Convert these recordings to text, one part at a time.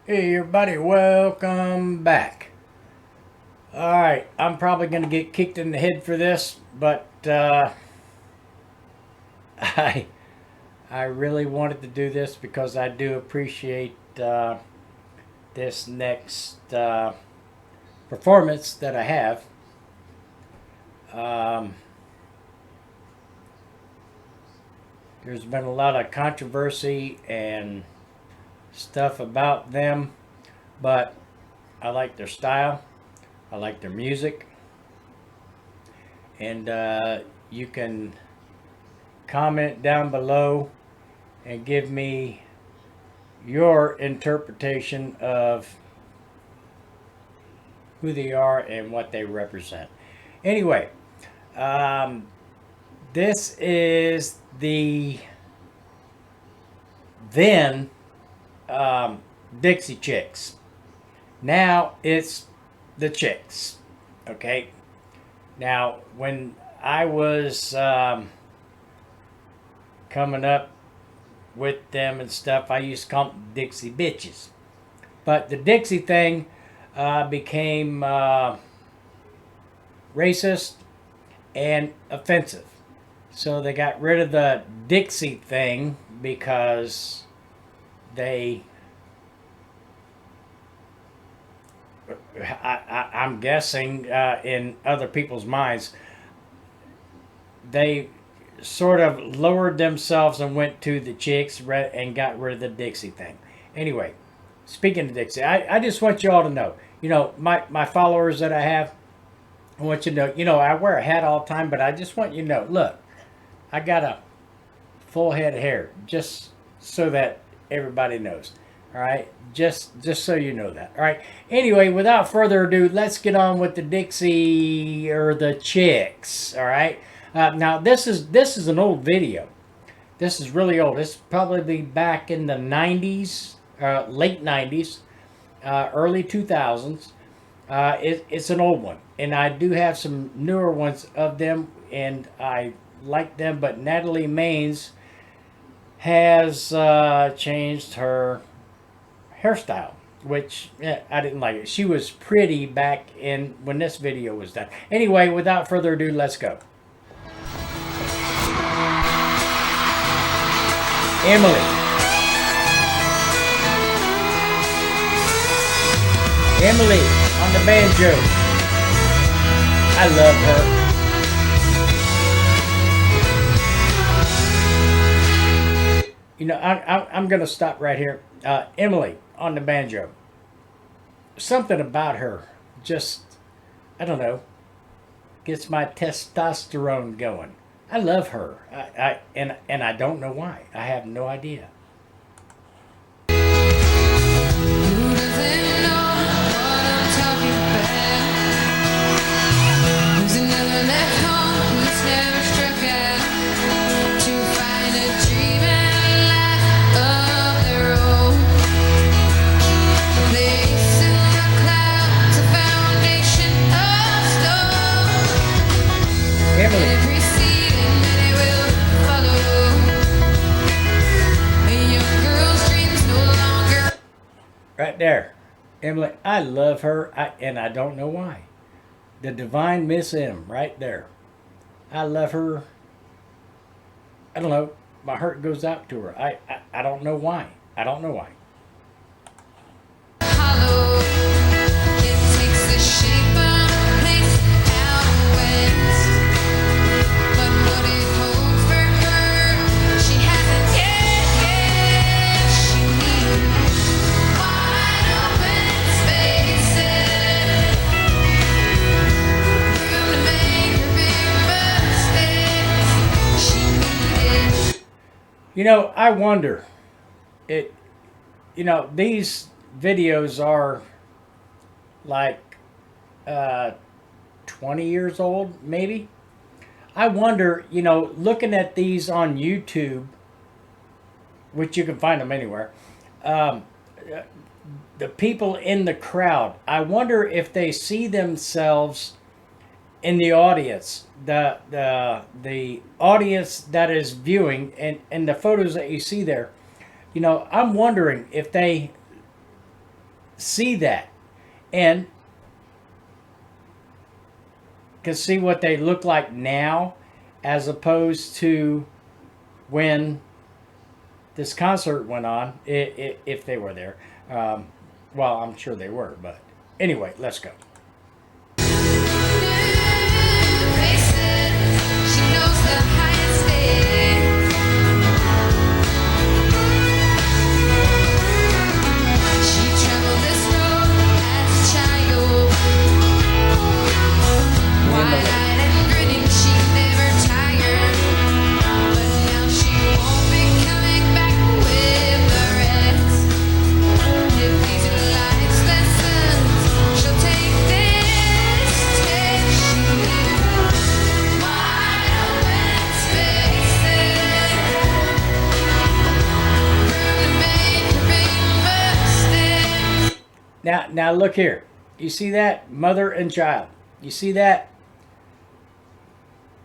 Hey everybody, welcome back. Alright, I'm probably going to get kicked in the head for this, but I I really wanted to do this because I do appreciate this next performance that I have. Um, there's been a lot of controversy and stuff about them, but I like their style, I like their music, and you can comment down below and give me your interpretation of who they are and what they represent. Anyway, um, this is the then Dixie Chicks. Now it's the Chicks. Okay. Now, when I was coming up with them and stuff, I used to call them Dixie bitches. But the Dixie thing became racist and offensive. So they got rid of the Dixie thing because they, I'm guessing in other people's minds, they sort of lowered themselves and went to the Chicks and got rid of the Dixie thing. Anyway, speaking of Dixie, I just want you all to know, my followers that I have, I want you to know, I wear a hat all the time, but I just want you to know, look, I got a full head of hair, just so that everybody knows. All right, just so you know that. All right. Anyway, without further ado, let's get on with the Dixie or the Chicks. All right. Now this is an old video. This is really old. It's probably back in the 90s, late 90s, early 2000s. It's an old one, and I do have some newer ones of them, and I like them. But Natalie Maines has changed her hairstyle, which I didn't like it. She was pretty back in when this video was done. Anyway, without further ado, let's go. Emily. Emily on the banjo. I love her. I'm going to stop right here. Emily on the banjo. Something about her just, I don't know, gets my testosterone going. I love her. And I don't know why. I have no idea. Right there. Emily, I love her, and I don't know why. The divine Miss M, right there. I love her. I don't know. My heart goes out to her. I don't know why. I don't know why. I wonder, these videos are like 20 years old, maybe. I wonder, looking at these on YouTube, which you can find them anywhere, the people in the crowd, I wonder if they see themselves in the audience, the audience that is viewing, and the photos that you see there, I'm wondering if they see that and can see what they look like now as opposed to when this concert went on, if they were there. Well, I'm sure they were, but anyway, let's go. Now look here. You see that? Mother and child. You see that?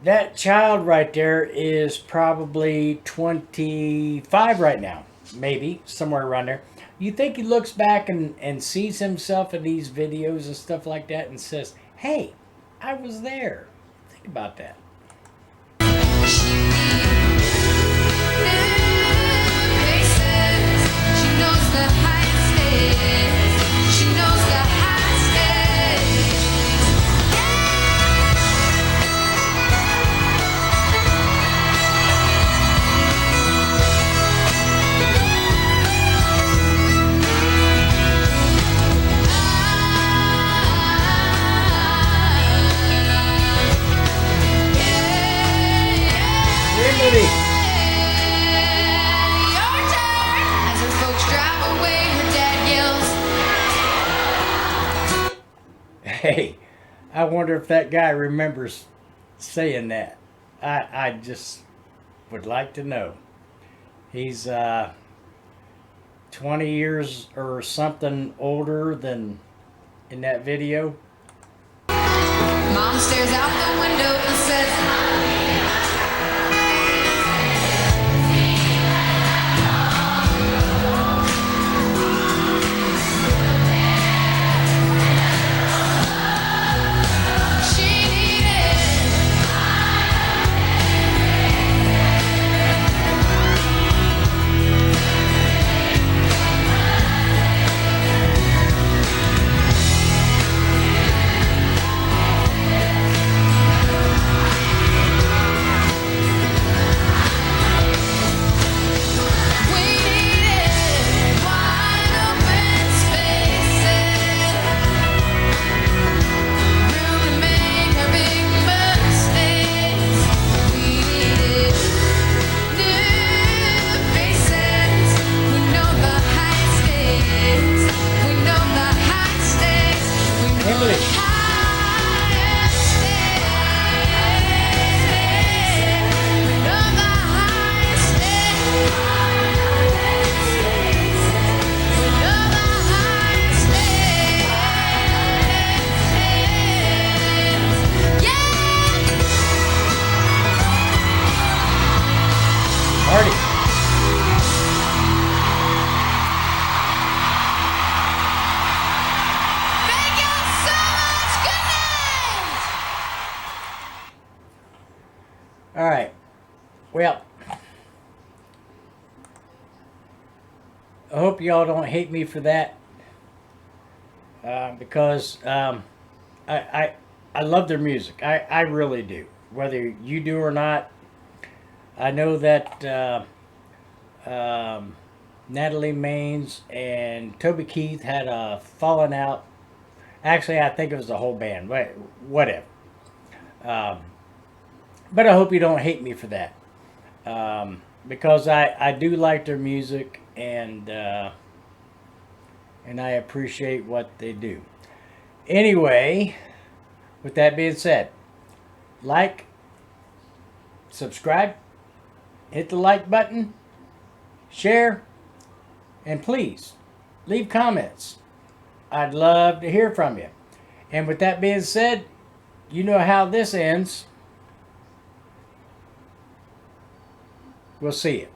That child right there is probably 25 right now. Maybe, somewhere around there. You think he looks back and sees himself in these videos and stuff like that and says, hey, I was there. Think about that. As her folks drive away, her dad yells. Hey, I wonder if that guy remembers saying that. I just would like to know. He's 20 years or something older than in that video. Mom stares out the window and says, Party. thank you so much. Good night. All right. Well, I hope y'all don't hate me for that, because I love their music. I really do. Whether you do or not, I know that Natalie Maines and Toby Keith had a falling out. Actually, I think it was the whole band. Whatever. But I hope you don't hate me for that, because I do like their music, and I appreciate what they do. Anyway, with that being said, like, subscribe, hit the like button, share, and please leave comments. I'd love to hear from you. And with that being said, you know how this ends. We'll see you.